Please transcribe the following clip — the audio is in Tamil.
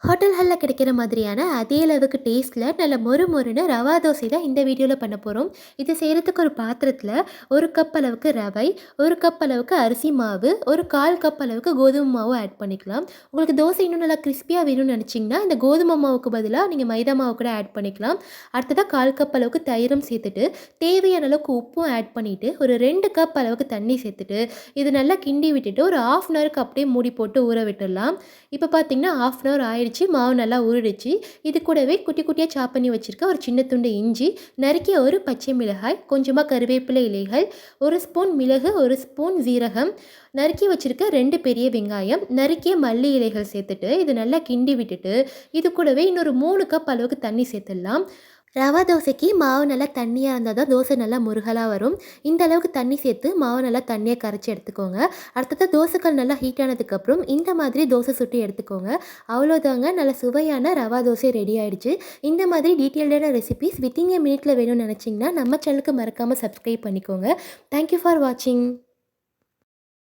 ஹோட்டல்கள்ல கிடைக்கிற மாதிரியான அதே அளவுக்கு டேஸ்ட்ல நல்ல மொறு மொறுன்னு ரவா தோசை தான் இந்த வீடியோல பண்ண போறோம். இது செய்றதுக்கு ஒரு பாத்திரத்துல 1 கப் அளவுக்கு ரவை, 1 கப் அளவுக்கு அரிசி மாவு, ஒரு 1/4 கப் அளவுக்கு கோதுமை மாவு ஆட் பண்ணிக்கலாம். உங்களுக்கு தோசை இன்னும் நல்லா கிறிஸ்பியா வேணும்னு நினைச்சீங்கன்னா, இந்த கோதுமை மாவுக்கு பதிலா நீங்க மைதா மாவு கூட ஆட் பண்ணிக்கலாம். அடுத்ததா 1/4 கப் அளவுக்கு தயிரும் சேர்த்துட்டு, தேவையான அளவுக்கு உப்பும் ஆட் பண்ணிட்டு, ஒரு 2 கப் அளவுக்கு தண்ணி சேர்த்துட்டு, இது நல்லா கிண்டி விட்டுட்டு ஒரு 1/2 அன் ஹவருக்கு அப்படியே மூடி போட்டு ஊற விட்டுடலாம். இப்போ பார்த்தீங்கன்னா 1/2 அன் ஹவர் ஆயிடுச்சு. மாவு நல்லா ஊறிடுச்சு. இது கூடவே குட்டி குட்டியா சாப் பண்ணி வச்சிருக்க ஒரு சின்ன துண்டு இஞ்சி, நறுக்கிய ஒரு பச்சை மிளகாய், கொஞ்சமா கருவேப்பிலை இலைகள், 1 ஸ்பூன் மிளகு, 1 ஸ்பூன் சீரகம், நறுக்கி வச்சிருக்க 2 பெரிய வெங்காயம், நறுக்கிய மல்லி இலைகள் சேர்த்துட்டு, இது நல்லா கிண்டி விட்டுட்டு, இது கூடவே இன்னொரு 3 கப் அளவுக்கு தண்ணி சேர்த்துடலாம். ரவா தோசைக்கு மாவு நல்லா தண்ணியா இருந்தா தான் தோசை நல்லா முருகலா வரும். இந்த அளவுக்கு தண்ணி சேர்த்து மாவு நல்லா தண்ணியா கரைச்சு எடுத்துக்கோங்க. அடுத்தது தோசைக்கல் நல்லா ஹீட் ஆனதுக்கப்புறம் இந்த மாதிரி தோசை சுட்டு எடுத்துக்கோங்க. அவ்வளோதாங்க, நல்ல சுவையான ரவா தோசை ரெடி ஆயிடுச்சு. இந்த மாதிரி டீட்டெயில்டான ரெசிபீஸ் வித்தின் எ மினிட்ல வேணும்னு நினச்சிங்கன்னா நம்ம சேனலுக்கு மறக்காமல் சப்ஸ்கிரைப் பண்ணிக்கோங்க. தேங்க்யூ ஃபார் வாட்சிங்.